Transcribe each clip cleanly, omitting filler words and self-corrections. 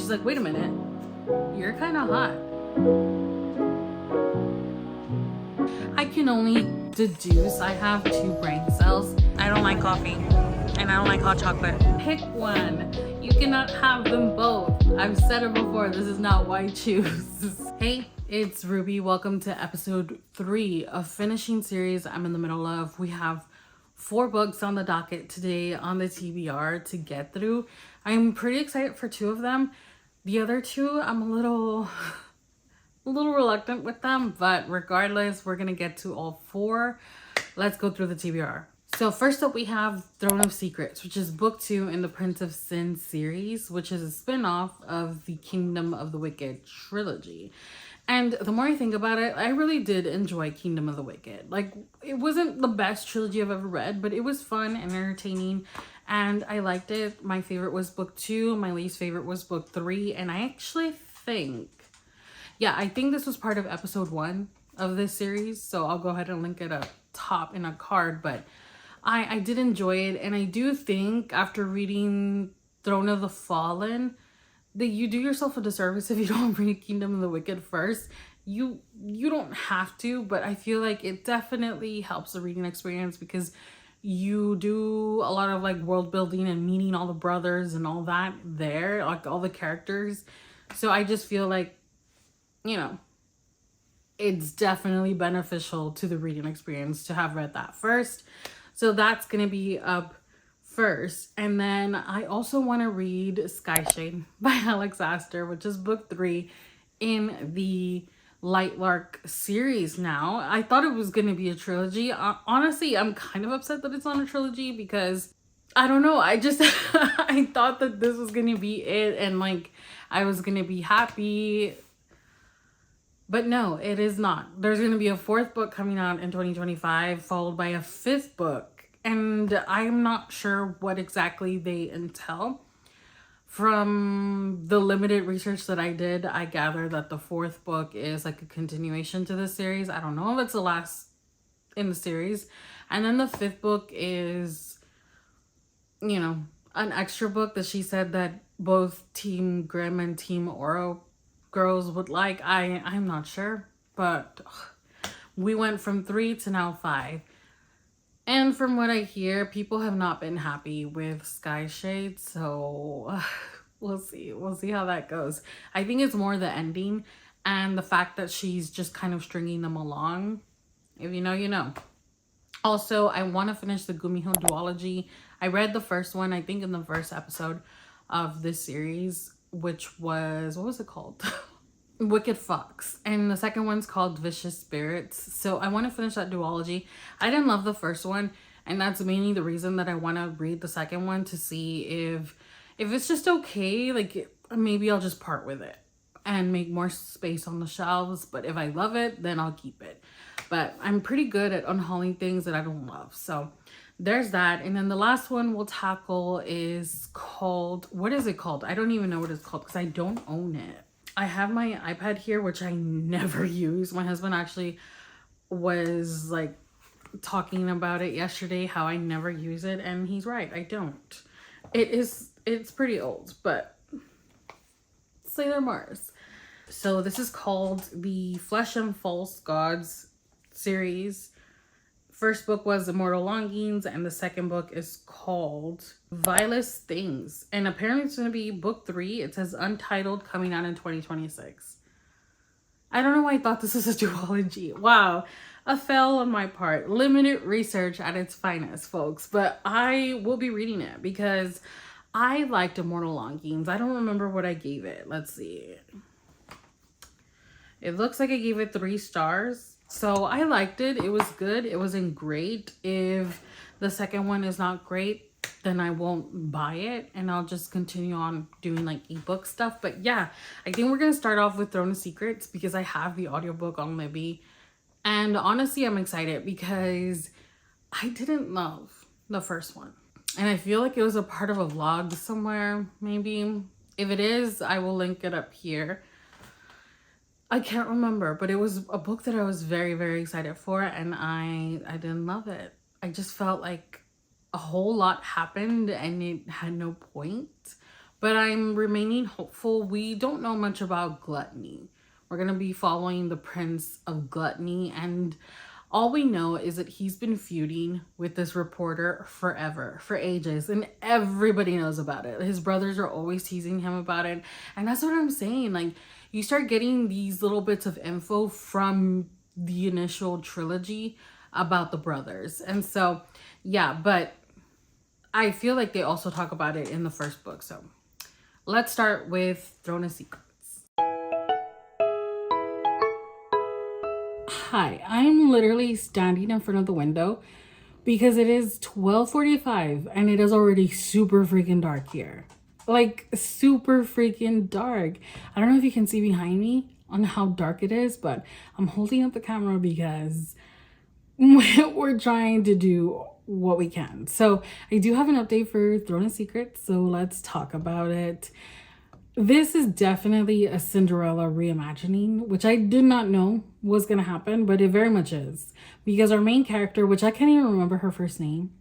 she's like, wait a minute, you're kind of hot. I can only deduce I have 2 brain cells. I don't like coffee and I don't like hot chocolate. Pick one. You cannot have them both. I've said it before, this is not why I choose. Hey, it's Ruby. Welcome to episode 3 of finishing series I'm in the middle of. We have 4 books on the docket today on the TBR to get through. I'm pretty excited for 2 of them. The other 2, I'm a little reluctant with them, but regardless, we're gonna get to all 4. Let's go through the TBR. So first up, we have Throne of Secrets, which is book 2 in the Prince of Sin series, which is a spin-off of the Kingdom of the Wicked trilogy. And the more I think about it, I really did enjoy Kingdom of the Wicked. Like, it wasn't the best trilogy I've ever read, but it was fun and entertaining, and I liked it. My favorite was book 2, my least favorite was book 3, and I actually think, I think this was part of episode 1 of this series, so I'll go ahead and link it up top in a card, but I did enjoy it, and I do think after reading Throne of the Fallen that you do yourself a disservice if you don't read Kingdom of the Wicked first. You don't have to, but I feel like it definitely helps the reading experience because you do a lot of like world building and meeting all the brothers and all that there, like all the characters. So I just feel like, you know, it's definitely beneficial to the reading experience to have read that first. So that's going to be up first. And then I also want to read Skyshade by Alex Astor, which is book 3 in the Lightlark series now. I thought it was going to be a trilogy. Honestly, I'm kind of upset that it's not a trilogy because I don't know. I just, I thought that this was going to be it and like I was going to be happy. But no, it is not. There's going to be a 4th book coming out in 2025, followed by a 5th book. And I'm not sure what exactly they entail. From the limited research that I did, I gather that the 4th book is like a continuation to the series. I don't know if it's the last in the series. And then the 5th book is, you know, an extra book that she said that both Team Grimm and Team Oro girls would like. I'm not sure, but we went from 3 to now 5, and from what I hear, people have not been happy with Skyshade, so we'll see how that goes. I think it's more the ending and the fact that she's just kind of stringing them along. If you know, you know. Also, I want to finish the Gumiho duology. I read the first one, I think in the first episode of this series, which was, what was it called? Wicked Fox. And the second one's called Vicious Spirits. So I want to finish that duology. I didn't love the first one, and that's mainly the reason that I want to read the second one, to see if it's just okay. Like, maybe I'll just part with it and make more space on the shelves. But if I love it, then I'll keep it. But I'm pretty good at unhauling things that I don't love. So there's that. And then the last one we'll tackle is called, what is it called? I don't even know what it's called because I don't own it. I have my iPad here, which I never use. My husband actually was like talking about it yesterday, how I never use it. And he's right, I don't. It's pretty old, but Sailor Mars. So this is called the Flesh and False Gods series. First book was Immortal Longings, and the second book is called Vilest Things. And apparently it's going to be book 3. It says Untitled, coming out in 2026. I don't know why I thought this was a duology. Wow, a fail on my part. Limited research at its finest, folks. But I will be reading it because I liked Immortal Longings. I don't remember what I gave it. Let's see. It looks like I gave it 3 stars. So I liked it. It was good. It wasn't great. If the second one is not great, then I won't buy it and I'll just continue on doing like ebook stuff. But yeah, I think we're going to start off with Throne of Secrets because I have the audiobook on Libby. And honestly, I'm excited because I didn't love the first one. And I feel like it was a part of a vlog somewhere, maybe. If it is, I will link it up here. I can't remember, but it was a book that I was very, very excited for, and I didn't love it. I just felt like a whole lot happened and it had no point. but I'm remaining hopeful. We don't know much about Gluttony. We're going to be following the Prince of Gluttony, and all we know is that he's been feuding with this reporter forever, for ages, and everybody knows about it. His brothers are always teasing him about it, and that's what I'm saying. Like, you start getting these little bits of info from the initial trilogy about the brothers. And so, yeah, but I feel like they also talk about it in the first book. So let's start with Throne of Secrets. Hi, I'm literally standing in front of the window because it is 12:45 and it is already super freaking dark here. Like, super freaking dark. I don't know if you can see behind me on how dark it is, but I'm holding up the camera because we're trying to do what we can. So I do have an update for Throne of Secrets, so let's talk about it. This is definitely a Cinderella reimagining, which I did not know was going to happen, but it very much is. Because our main character, which I can't even remember her first name,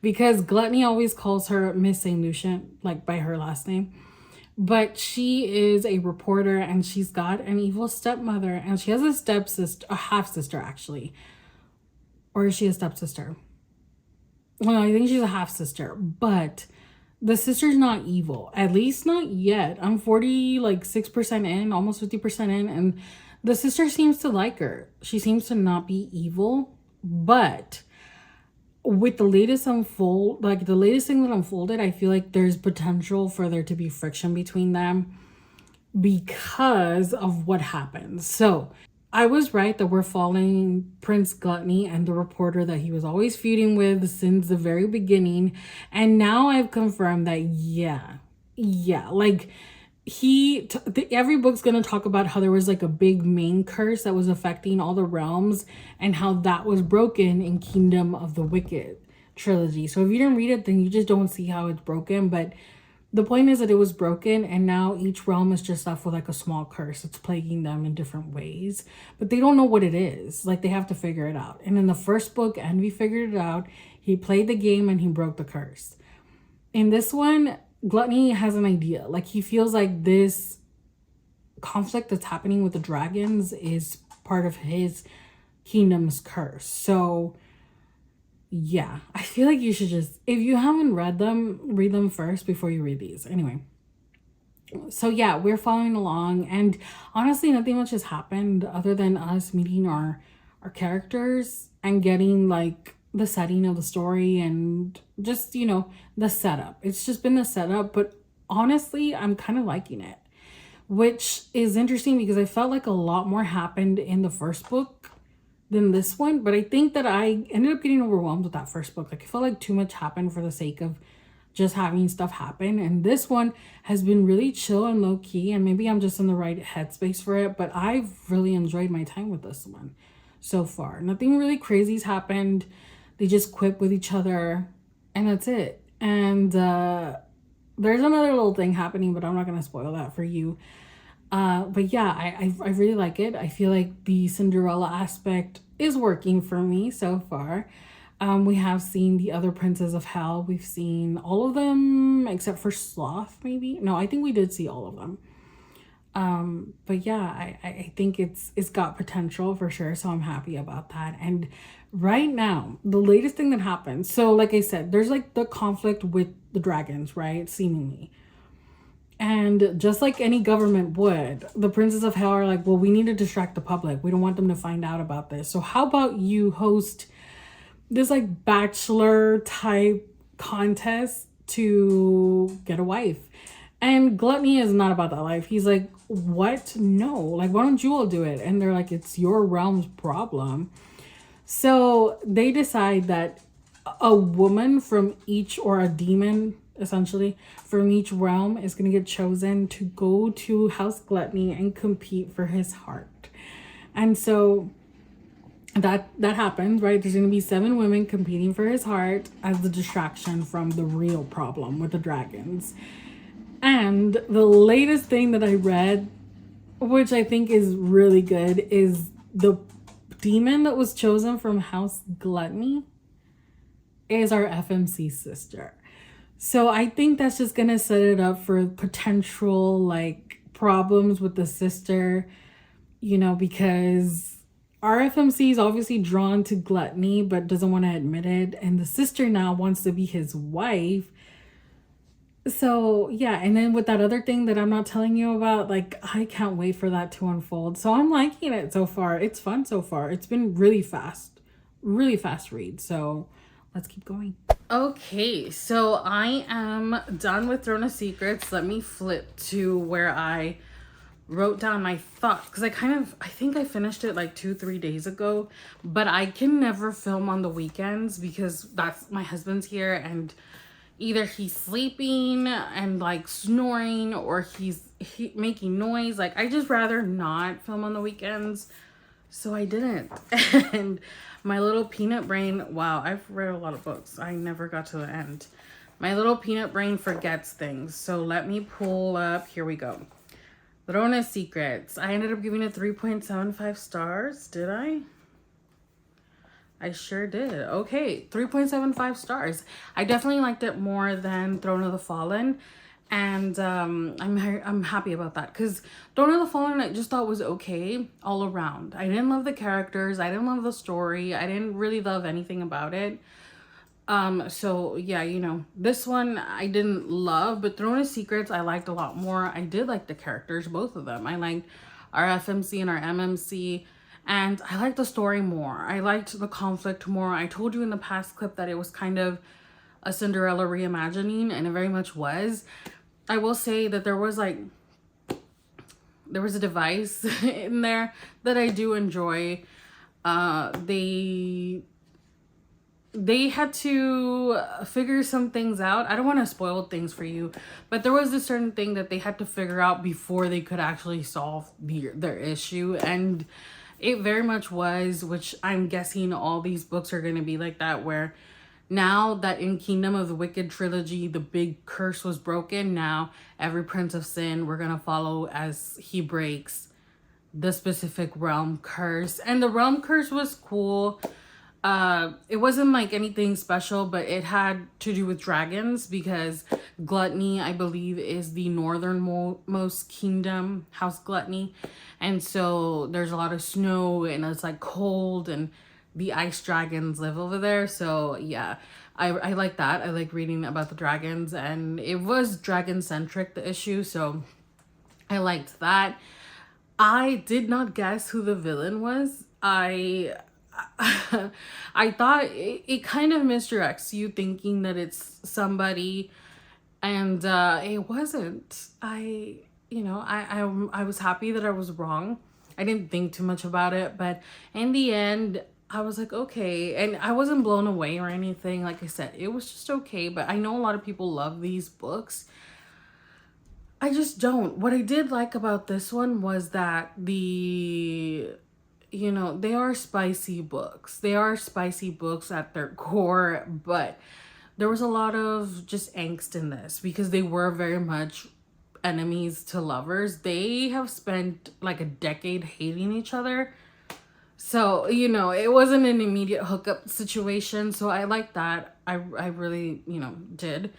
because Gluttony always calls her Miss St. Lucian, like by her last name. But she is a reporter and she's got an evil stepmother, and she has a stepsister, a half-sister actually. Or is she a stepsister? Well, I think she's a half-sister, but the sister's not evil, at least not yet. I'm 6% in, almost 50% in, and the sister seems to like her. She seems to not be evil, but with the latest the latest thing that unfolded, I feel like there's potential for there to be friction between them because of what happened. So I was right that we're following Prince Gluttony and the reporter that he was always feuding with since the very beginning. And now I've confirmed that, like every book's going to talk about how there was like a big main curse that was affecting all the realms and how that was broken in Kingdom of the Wicked trilogy. So if you didn't read it, then you just don't see how it's broken. But the point is that it was broken, and now each realm is just left with like a small curse. It's plaguing them in different ways, but they don't know what it is. Like, they have to figure it out. And in the first book, Envy figured it out. He played the game and he broke the curse. In this one, Gluttony has an idea. Like, he feels like this conflict that's happening with the dragons is part of his kingdom's curse. So yeah, I feel like you should just, if you haven't read them, read them first before you read these. Anyway, so yeah, we're following along, and honestly, nothing much has happened other than us meeting our characters and getting like the setting of the story and just, the setup. It's just been the setup, but honestly, I'm kind of liking it, which is interesting because I felt like a lot more happened in the first book than this one, but I think that I ended up getting overwhelmed with that first book. Like, I felt like too much happened for the sake of just having stuff happen, and this one has been really chill and low-key, and maybe I'm just in the right headspace for it, but I've really enjoyed my time with this one so far. Nothing really crazy's happened. They just quip with each other, and that's it. And there's another little thing happening, but I'm not going to spoil that for you. But yeah, I really like it. I feel like the Cinderella aspect is working for me so far. We have seen the other princes of hell. We've seen all of them except for Sloth, maybe. No, I think we did see all of them. But yeah, I think it's got potential for sure. So I'm happy about that. And right now, the latest thing that happened. So like I said, there's like the conflict with the dragons, right? Seemingly. And just like any government would, the princes of hell are like, well, we need to distract the public. We don't want them to find out about this. So how about you host this like bachelor type contest to get a wife? And Gluttony is not about that life. He's like, what? No. Like, why don't you all do it? And they're like, it's your realm's problem. So they decide that a woman from each, or a demon essentially from each realm, is going to get chosen to go to House Gluttony and compete for his heart. And so that happens, right? There's going to be 7 women competing for his heart as the distraction from the real problem with the dragons. And the latest thing that I read, which I think is really good, is the demon that was chosen from House Gluttony is our FMC sister. So I think that's just gonna set it up for potential like problems with the sister, because RFMC is obviously drawn to gluttony but doesn't want to admit it, and the sister now wants to be his wife. So yeah, and then with that other thing that I'm not telling you about, like I can't wait for that to unfold. So I'm liking it so far. It's fun so far. It's been really fast read. So let's keep going. Okay, so I am done with Throne of Secrets. Let me flip to where I wrote down my thoughts, because I think I finished it like 2-3 days ago, but I can never film on the weekends because that's my husband's here, and either he's sleeping and like snoring, or he's making noise. Like I just rather not film on the weekends, so I didn't. And my little peanut brain, wow, I've read a lot of books, I never got to the end. My little peanut brain forgets things, so let me pull up. Here we go. Throne of Secrets. I ended up giving it 3.75 stars. Did I? I sure did. Okay, 3.75 stars. I definitely liked it more than Throne of the Fallen, and I'm happy about that, because Throne of the Fallen I just thought was okay all around. I didn't love the characters. I didn't love the story. I didn't really love anything about it. So yeah, this one I didn't love, but Throne of Secrets I liked a lot more. I did like the characters, both of them. I liked our FMC and our MMC, and I liked the story more. I liked the conflict more. I told you in the past clip that it was kind of a Cinderella reimagining, and it very much was. I will say that there was a device in there that I do enjoy. They had to figure some things out. I don't want to spoil things for you, but there was a certain thing that they had to figure out before they could actually solve their issue, and it very much was, which I'm guessing all these books are going to be like that, where now that in Kingdom of the Wicked trilogy the big curse was broken, now every Prince of Sin we're going to follow as he breaks the specific realm curse. And the realm curse was cool. It wasn't like anything special, but it had to do with dragons, because Gluttony, I believe, is the northernmost kingdom, House Gluttony, and so there's a lot of snow and it's like cold, and the ice dragons live over there. So yeah, I like that. I like reading about the dragons, and it was dragon centric, the issue, so I liked that. I did not guess who the villain was. I thought it kind of misdirects you thinking that it's somebody, and it wasn't. I was happy that I was wrong. I didn't think too much about it, but in the end I was like, okay. And I wasn't blown away or anything. Like I said, it was just okay, but I know a lot of people love these books. I just don't. What I did like about this one was that they are spicy books. They are spicy books at their core, but there was a lot of just angst in this, because they were very much enemies to lovers. They have spent like a decade hating each other. So, it wasn't an immediate hookup situation. So I like that. I really, did.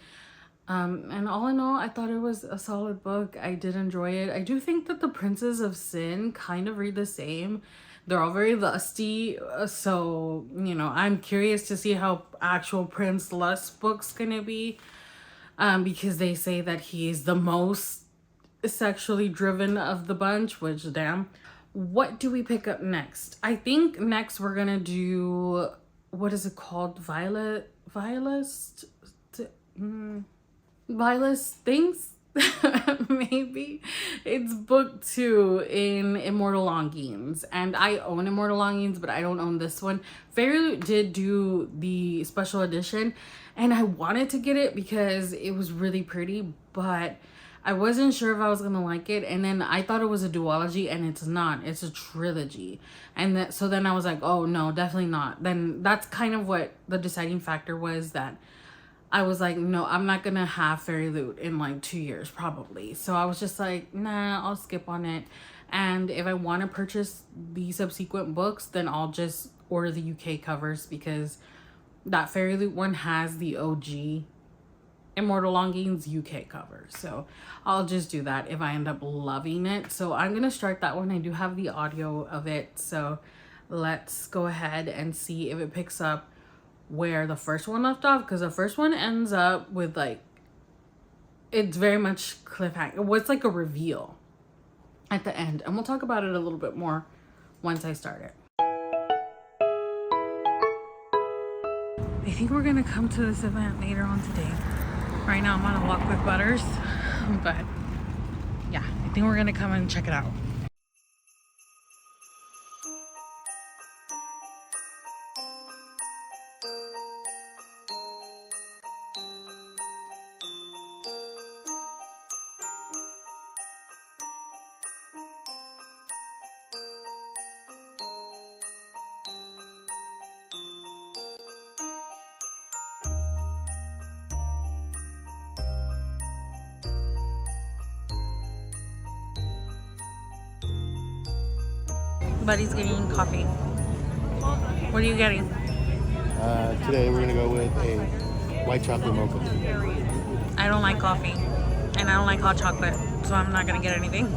And all in all, I thought it was a solid book. I did enjoy it. I do think that the Princes of Sin kind of read the same. They're all very lusty. So, I'm curious to see how actual Prince Lust book's gonna be. Because they say that he's the most sexually driven of the bunch, which, damn. What do we pick up next? I think next we're gonna do, what is it called? Vilest things. Maybe it's book 2 in Immortal Longings, and I own Immortal Longings, but I don't own this one. Fairy did do the special edition, and I wanted to get it because it was really pretty, but I wasn't sure if I was gonna like it. And then I thought it was a duology, and it's not. It's a trilogy. And so then I was like, oh no, definitely not. Then that's kind of what the deciding factor was, that I was like, no, I'm not gonna have Fairy Loot in like 2 years probably. So I was just like, nah, I'll skip on it. And if I want to purchase the subsequent books, then I'll just order the UK covers, because that Fairy Loot one has the OG Immortal Longing's UK cover. So I'll just do that if I end up loving it. So I'm gonna start that one. I do have the audio of it. So let's go ahead and see if it picks up where the first one left off, because the first one ends up with like, it's very much cliffhanger. What's like a reveal at the end, and we'll talk about it a little bit more once I start it. I think we're gonna come to this event later on today. Right now I'm on a walk with Butters, but yeah, I think we're gonna come and check it out. Buddy's getting coffee. What are you getting? Today we're gonna go with a white chocolate mocha. I don't like coffee, and I don't like hot chocolate, so I'm not gonna get anything.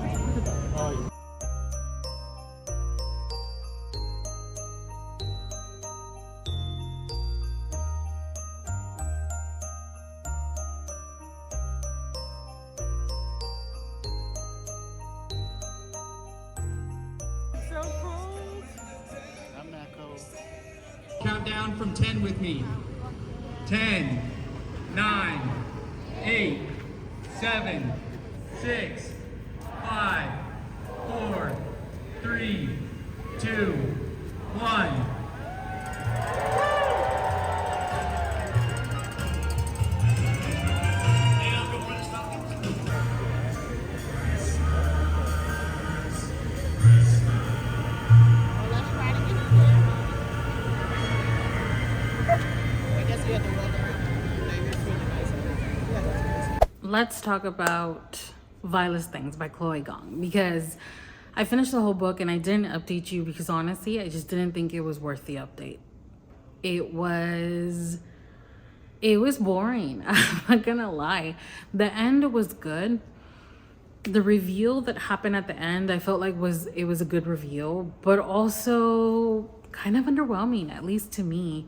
Count down from 10 with me. 10, 9, 8, 7, 6, 5, 4, 3, 2, 1. Let's talk about Vilest Things by Chloe Gong, because I finished the whole book and I didn't update you because honestly I just didn't think it was worth the update. It was boring. I'm not gonna lie. The end was good. The reveal that happened at the end, I felt like was a good reveal, but also kind of underwhelming, at least to me.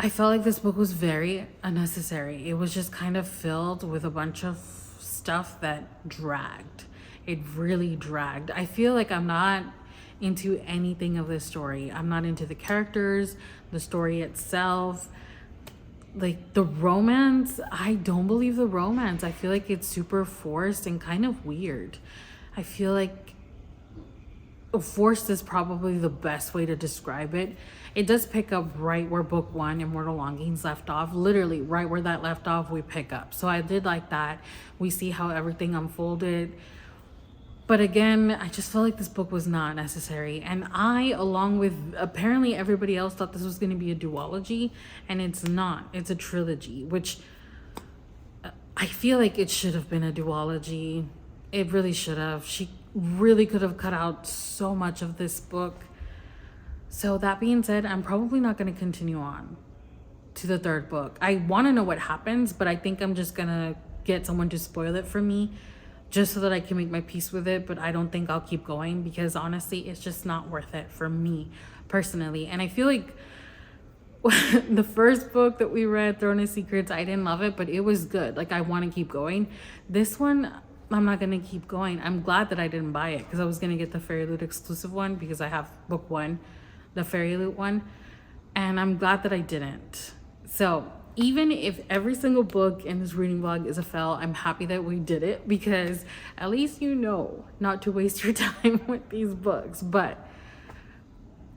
I felt like this book was very unnecessary. It was just kind of filled with a bunch of stuff that dragged. It really dragged. I feel like I'm not into anything of this story. I'm not into the characters, the story itself. Like the romance, I don't believe the romance. I feel like it's super forced and kind of weird. I feel like forced is probably the best way to describe it. It does pick up right where book one, Immortal Longings, left off. Literally right where that left off, we pick up. So I did like that. We see how everything unfolded. But again, I just felt like this book was not necessary. And I, along with apparently everybody else, thought this was going to be a duology. And it's not. It's a trilogy, which I feel like it should have been a duology. It really should have. She really could have cut out so much of this book. So that being said, I'm probably not going to continue on to the third book. I want to know what happens, but I think I'm just going to get someone to spoil it for me just so that I can make my peace with it. But I don't think I'll keep going because honestly, it's just not worth it for me personally. And I feel like the first book that we read, Throne of Secrets, I didn't love it, but it was good. Like I want to keep going. This one, I'm not going to keep going. I'm glad that I didn't buy it because I was going to get the Fairy Loot exclusive one because I have book one, the Fairy Loot one, and I'm glad that I didn't. So even if every single book in this reading vlog is a fail, I'm happy that we did it because at least you know not to waste your time with these books. But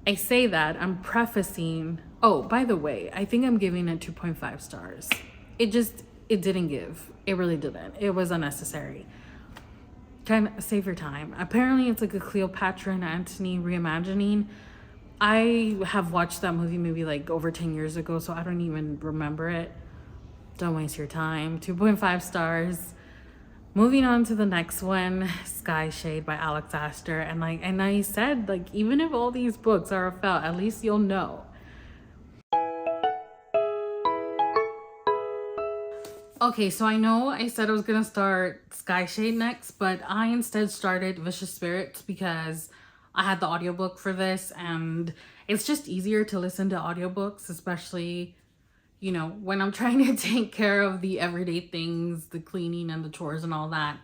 I say that, I'm prefacing, oh, by the way, I think I'm giving it 2.5 stars. It didn't give. It really didn't. It was unnecessary. Kind of save your time. Apparently it's like a Cleopatra and Antony reimagining. I have watched that movie maybe like over 10 years ago, so I don't even remember it. Don't waste your time. 2.5 stars. Moving on to the next one, Skyshade by Alex Astor. And I said, like, even if all these books are a fail, at least you'll know. Okay, so I know I said I was gonna start Skyshade next, but I instead started Vicious Spirits because I had the audiobook for this, and it's just easier to listen to audiobooks, especially, you know, when I'm trying to take care of the everyday things, the cleaning and the chores and all that,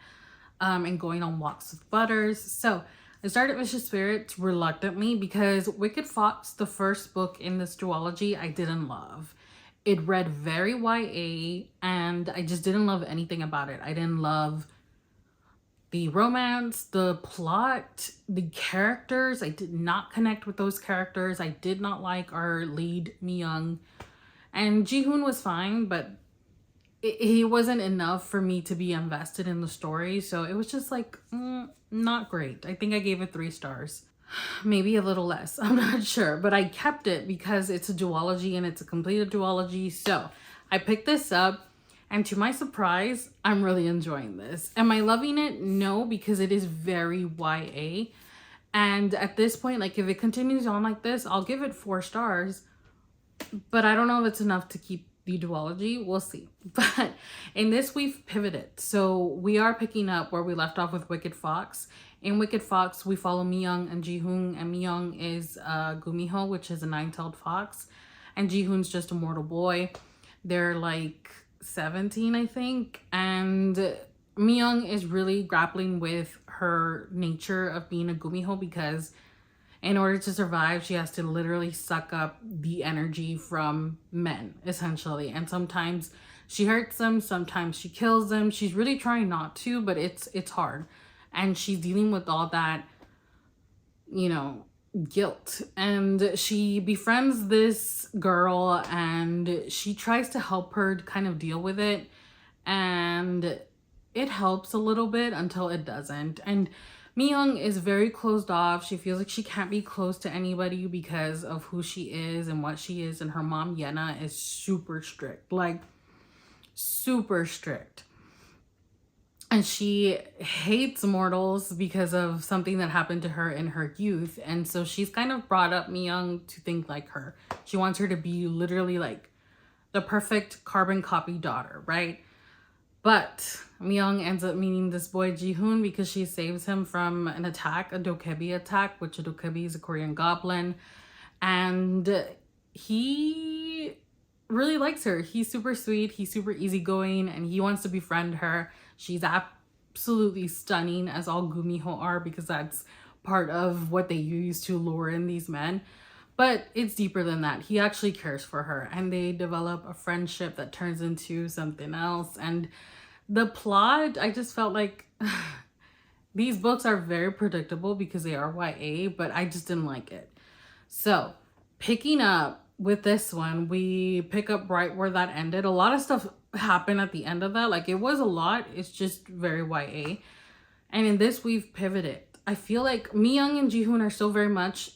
and going on walks with Butters. So I started Vicious Spirits reluctantly because Wicked Fox, the first book in this duology, I didn't love. It read very YA, and I just didn't love anything about it. I didn't love the romance, the plot, the characters. I did not connect with those characters. I did not like our lead, Mi-young. And Ji-hoon was fine, but he wasn't enough for me to be invested in the story. So it was just like, not great. I think I gave it 3 stars. Maybe a little less, I'm not sure, but I kept it because it's a duology and it's a completed duology. So I picked this up, and to my surprise, I'm really enjoying this. Am I loving it? No, because it is very YA. And at this point, like, if it continues on like this, I'll give it 4 stars, but I don't know if it's enough to keep the duology. We'll see. But in this, we've pivoted. So we are picking up where we left off with Wicked Fox. In Wicked Fox, we follow Mi-young and Ji-hoon, and Mi-young is Gumiho, which is a 9-tailed fox, and Ji-hoon's just a mortal boy. They're like 17, I think, and Mi-young is really grappling with her nature of being a Gumiho because in order to survive, she has to literally suck up the energy from men, essentially, and sometimes she hurts them, sometimes she kills them. She's really trying not to, but it's hard. And she's dealing with all that, you know, guilt. And she befriends this girl and she tries to help her kind of deal with it. And it helps a little bit until it doesn't. And Mi-young is very closed off. She feels like she can't be close to anybody because of who she is and what she is. And her mom, Yena, is super strict. Like, super strict. And she hates mortals because of something that happened to her in her youth. And so she's kind of brought up Mi-young to think like her. She wants her to be literally like the perfect carbon copy daughter, right? But Mi-young ends up meeting this boy Ji-hoon because she saves him from an attack, a dokebi attack, which a dokebi is a Korean goblin. And he really likes her. He's super sweet. He's super easygoing and he wants to befriend her. She's absolutely stunning, as all Gumiho are, because that's part of what they use to lure in these men. But it's deeper than that. He actually cares for her and they develop a friendship that turns into something else. And the plot, I just felt like these books are very predictable because they are YA, but I just didn't like it. So picking up with this one, we pick up right where that ended. A lot of stuff happened at the end of that. Like, it was a lot. It's just very YA. And in this, we've pivoted. I feel like Mi-young and Ji-hoon are still very much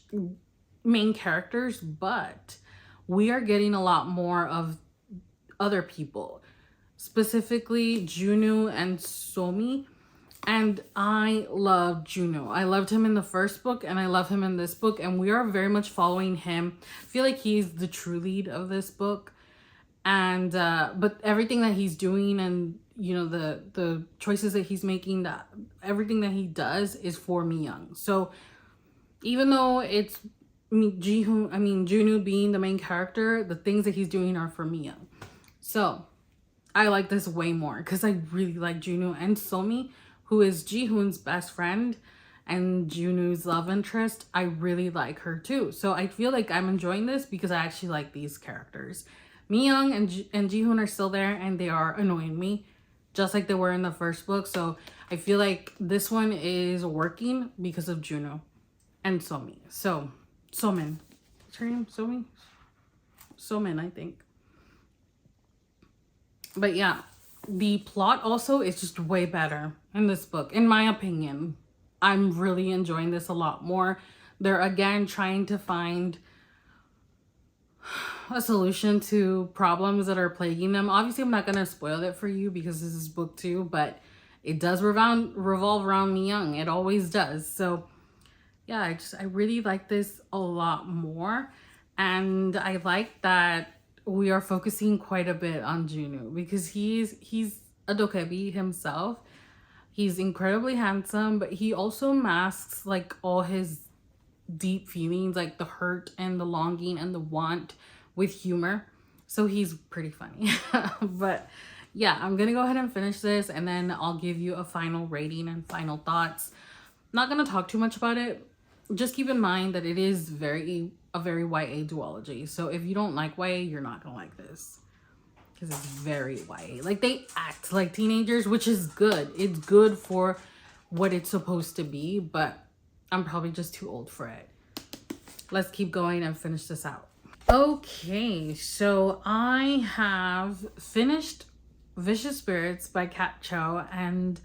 main characters, but we are getting a lot more of other people, specifically Junwoo and Somi. And I love Junwoo. I loved him in the first book and I love him in this book, and we are very much following him. I feel like he's the true lead of this book. And but everything that he's doing and, you know, the choices that he's making, that everything that he does is for Mi-young. So even though it's Junwoo being the main character, the things that he's doing are for Mi-young. So I like this way more because I really like Junwoo and Somi, who is Ji-hoon's best friend and Junwoo's love interest. I really like her too. So I feel like I'm enjoying this because I actually like these characters. Mi-young and Ji-hoon are still there and they are annoying me just like they were in the first book. So I feel like this one is working because of Junwoo and Somi. So Somin. What's her name? Somi? Somin, I think. But yeah, the plot also is just way better in this book, in my opinion. I'm really enjoying this a lot more. They're again trying to find a solution to problems that are plaguing them. Obviously, I'm not going to spoil it for you because this is book 2, but it does revolve around Mi-young. It always does. So yeah, I really like this a lot more. And I like that we are focusing quite a bit on Juno because he's a dokebi himself. He's incredibly handsome, but he also masks like all his deep feelings, like the hurt and the longing and the want, with humor. So he's pretty funny. But yeah, I'm gonna go ahead and finish this, and then I'll give you a final rating and final thoughts. Not gonna talk too much about it. Just keep in mind that it is a very YA duology. So if you don't like YA, you're not gonna like this, because it's very YA. Like, they act like teenagers, which is good. It's good for what it's supposed to be, but I'm probably just too old for it. Let's keep going and finish this out. Okay, so I have finished Vicious Spirits by Kat Cho, and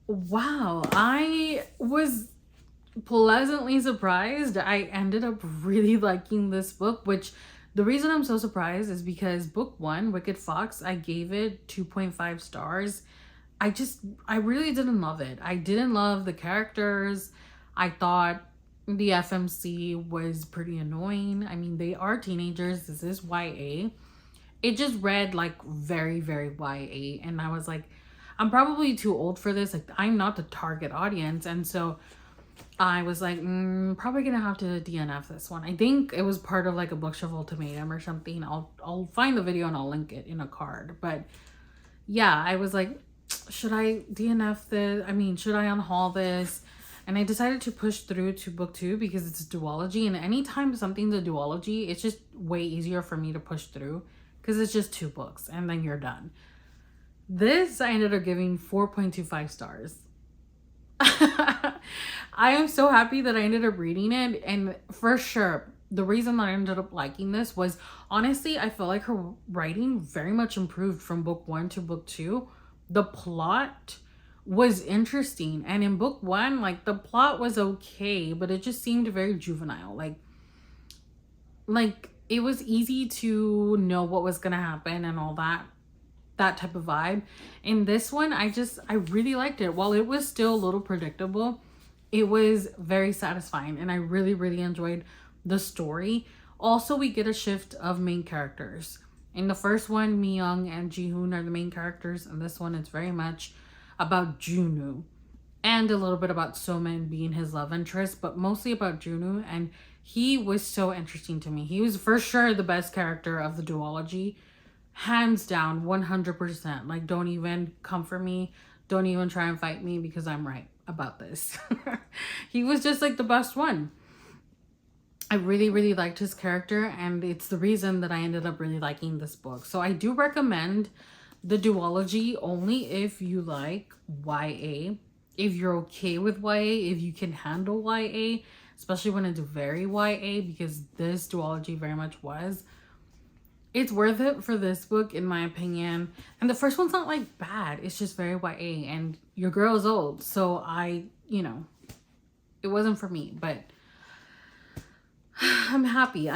wow, I was pleasantly surprised. I ended up really liking this book, which the reason I'm so surprised is because book 1, Wicked Fox, I gave it 2.5 stars. I really didn't love it. I didn't love the characters. I thought the FMC was pretty annoying. I mean, they are teenagers. This is YA. It just read like very, very YA. And I was like, I'm probably too old for this. Like, I'm not the target audience. And so I was like, probably gonna have to DNF this one. I think it was part of like a bookshelf ultimatum or something. I'll find the video and I'll link it in a card. But yeah, I was like, should I DNF this? I mean, should I unhaul this? And I decided to push through to book 2 because it's a duology. And anytime something's a duology, it's just way easier for me to push through because it's just 2 books and then you're done. This I ended up giving 4.25 stars. I am so happy that I ended up reading it. And for sure, the reason that I ended up liking this was, honestly, I felt like her writing very much improved from book 1 to book 2. The plot was interesting, and in book 1, like, the plot was okay, but it just seemed very juvenile. Like it was easy to know what was gonna happen and all that type of vibe. In this one, I really liked it. While it was still a little predictable, it was very satisfying, and I really, really enjoyed the story. Also, we get a shift of main characters. In the first one, Mi-young and Ji-hoon are the main characters, and this one, it's very much about Junwoo and a little bit about So-min being his love interest, but mostly about Junwoo. And he was so interesting to me. He was for sure the best character of the duology, hands down, 100%. Like, don't even come for me, don't even try and fight me, because I'm right about this. He was just like the best one. I really, really liked his character, and it's the reason that I ended up really liking this book. So I do recommend the duology only if you like YA, if you're okay with YA, if you can handle YA, especially when it's very YA, because this duology very much was. It's worth it for this book, in my opinion. And the first one's not like bad, it's just very YA, and your girl is old, so it wasn't for me. But I'm happy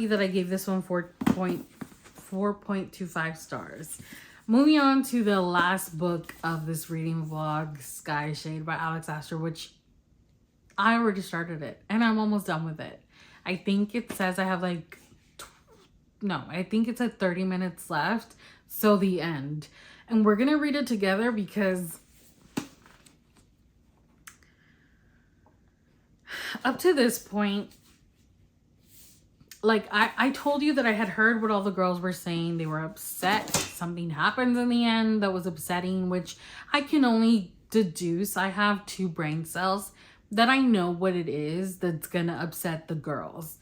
that I gave this one 4.25 stars. Moving on to the last book of this reading vlog, Skyshade by Alex Astor, which I already started it and I'm almost done with it. I think it says I have I think it's like 30 minutes left, so the end. And we're gonna read it together because up to this point, like, I told you that I had heard what all the girls were saying. They were upset. Something happens in the end that was upsetting, which I can only deduce. I have 2 brain cells that I know what it is that's gonna upset the girls.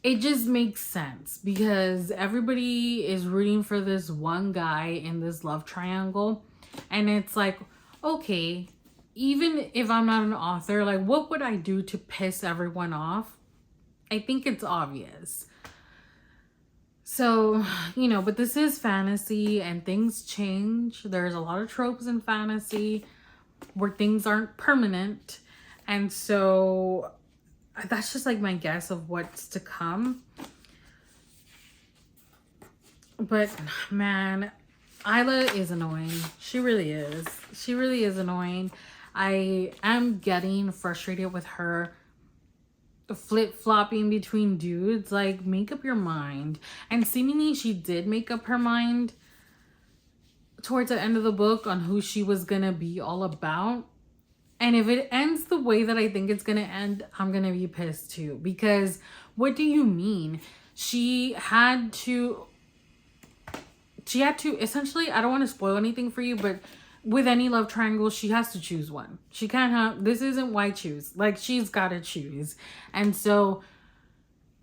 It just makes sense because everybody is rooting for this one guy in this love triangle. And it's like, okay, even if I'm not an author, like, what would I do to piss everyone off? I think it's obvious. So, but this is fantasy and things change. There's a lot of tropes in fantasy where things aren't permanent. And so that's just like my guess of what's to come. But man, Isla is annoying. She really is. She really is annoying. I am getting frustrated with her flip-flopping between dudes. Like, make up your mind. And seemingly she did make up her mind towards the end of the book on who she was gonna be all about. And if it ends the way that I think it's gonna end, I'm gonna be pissed too. Because what do you mean? She had to essentially, I don't want to spoil anything for you, but with any love triangle, she has to choose one. She can't have, this isn't why choose. Like, she's got to choose. And so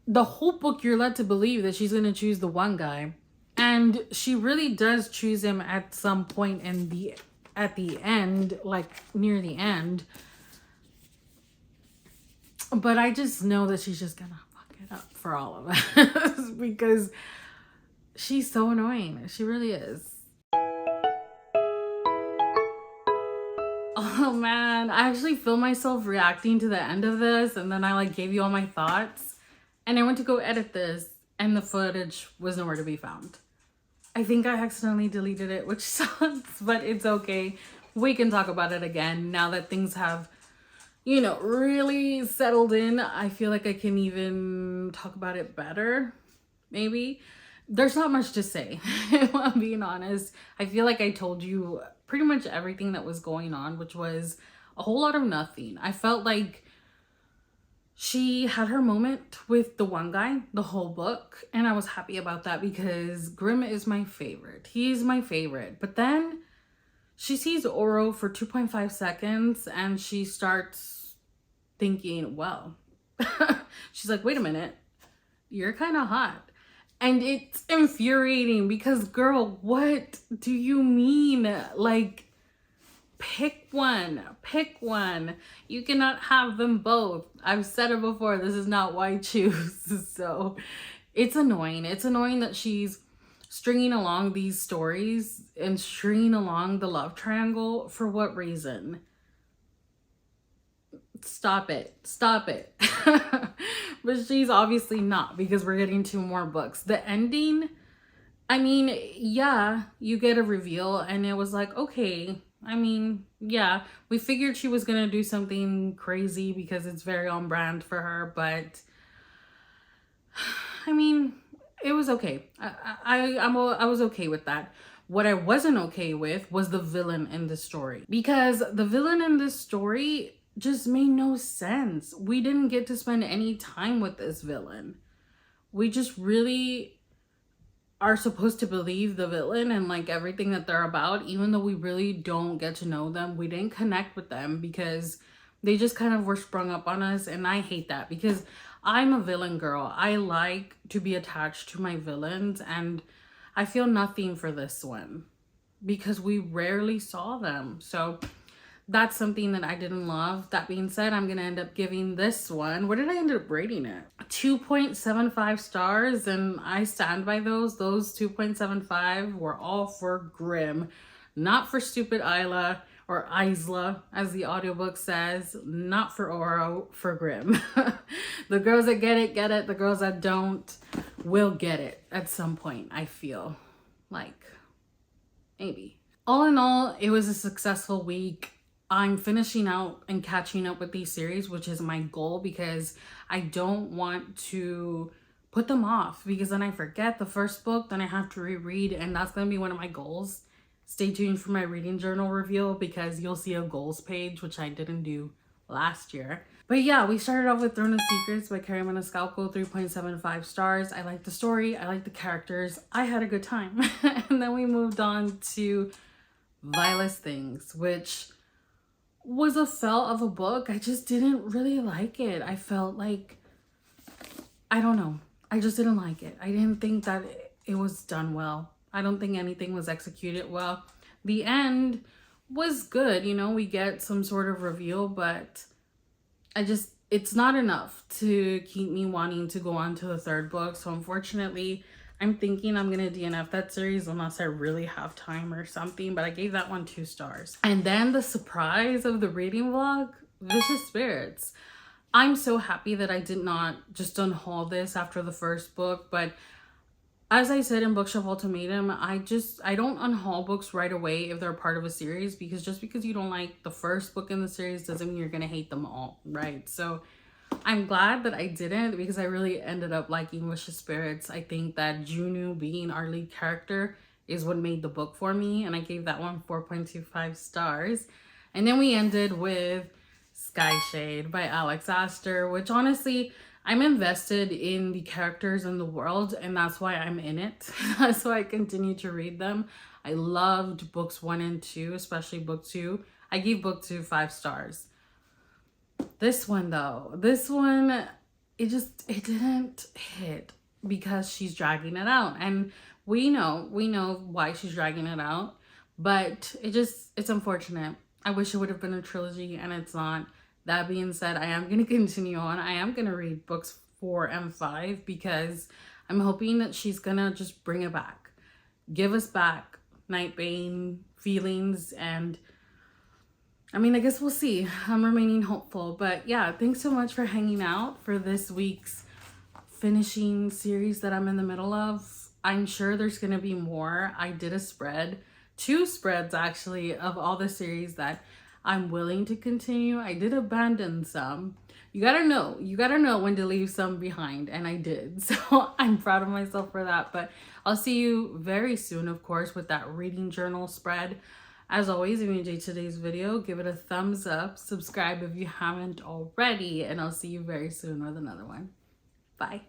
the whole book, you're led to believe that she's going to choose the one guy. And she really does choose him at some point at the end, like near the end. But I just know that she's just going to fuck it up for all of us because she's so annoying. She really is. Oh man, I actually filmed myself reacting to the end of this, and then I like gave you all my thoughts, and I went to go edit this and the footage was nowhere to be found. I think I accidentally deleted it, which sucks, but it's okay. We can talk about it again now that things have, you know, really settled in. I feel like I can even talk about it better, maybe. There's not much to say, if I'm being honest. I feel like I told you pretty much everything that was going on, which was a whole lot of nothing. I felt like she had her moment with the one guy the whole book, and I was happy about that because Grimm is my favorite. He's my favorite. But then she sees Oro for 2.5 seconds and she starts thinking, well, she's like, wait a minute, you're kind of hot. And it's infuriating because, girl, what do you mean? Like, pick one. Pick one. You cannot have them both. I've said it before. This is not why I choose. So it's annoying. It's annoying that she's stringing along these stories and stringing along the love triangle. For what reason? Stop it. Stop it. But she's obviously not, because we're getting 2 more books. The ending, I mean, yeah, you get a reveal and it was like, okay. I mean, yeah, we figured she was going to do something crazy because it's very on brand for her, but I mean, it was okay. I was okay with that. What I wasn't okay with was the villain in the story, because the villain in this story just made no sense. We didn't get to spend any time with this villain. We just really are supposed to believe the villain and like everything that they're about, even though we really don't get to know them. We didn't connect with them because they just kind of were sprung up on us, and I hate that because I'm a villain girl. I like to be attached to my villains, and I feel nothing for this one because we rarely saw them. So that's something that I didn't love. That being said, I'm going to end up giving this one, what did I end up rating it? 2.75 stars, and I stand by those. Those 2.75 were all for Grimm, not for stupid Isla, or Isla, as the audiobook says, not for Oro, for Grimm. The girls that get it. The girls that don't will get it at some point, I feel like. Maybe. All in all, it was a successful week. I'm finishing out and catching up with these series, which is my goal, because I don't want to put them off, because then I forget the first book, then I have to reread, and that's going to be one of my goals. Stay tuned for my reading journal reveal, because you'll see a goals page, which I didn't do last year. But yeah, we started off with Throne of Secrets by Carrie Maniscalco, 3.75 stars. I liked the story. I liked the characters. I had a good time. And then we moved on to Vilest Things, which was a fell of a book. I just didn't really like it. I felt like, I don't know. I just didn't like it. I didn't think that it was done well. I don't think anything was executed well. The end was good. You know, we get some sort of reveal, but it's not enough to keep me wanting to go on to the 3rd book. So unfortunately, I'm thinking I'm going to DNF that series unless I really have time or something. But I gave that one 2 stars. And then the surprise of the reading vlog, Vicious Spirits. I'm so happy that I did not just unhaul this after the 1st book. But as I said in Bookshelf Ultimatum, I don't unhaul books right away if they're part of a series. Because just because you don't like the 1st book in the series doesn't mean you're going to hate them all, right? So I'm glad that I didn't, because I really ended up liking Wish's Spirits. I think that Junu being our lead character is what made the book for me, and I gave that one 4.25 stars. And then we ended with Skyshade by Alex Astor, which honestly, I'm invested in the characters in the world, and that's why I'm in it. That's why I continue to read them. I loved books 1 and 2, especially book 2. I gave book 2 5 stars. This one though, it didn't hit because she's dragging it out. And we know why she's dragging it out, but it's unfortunate. I wish it would have been a trilogy, and it's not. That being said, I am going to continue on. I am going to read books 4 and 5 because I'm hoping that she's going to just bring it back. Give us back Nightbane feelings, and I mean, I guess we'll see. I'm remaining hopeful. But yeah, thanks so much for hanging out for this week's finishing series that I'm in the middle of. I'm sure there's going to be more. I did a spread, 2 spreads actually, of all the series that I'm willing to continue. I did abandon some. You gotta know when to leave some behind, and I did. So I'm proud of myself for that. But I'll see you very soon, of course, with that reading journal spread. As always, if you enjoyed today's video, give it a thumbs up, subscribe if you haven't already, and I'll see you very soon with another one. Bye.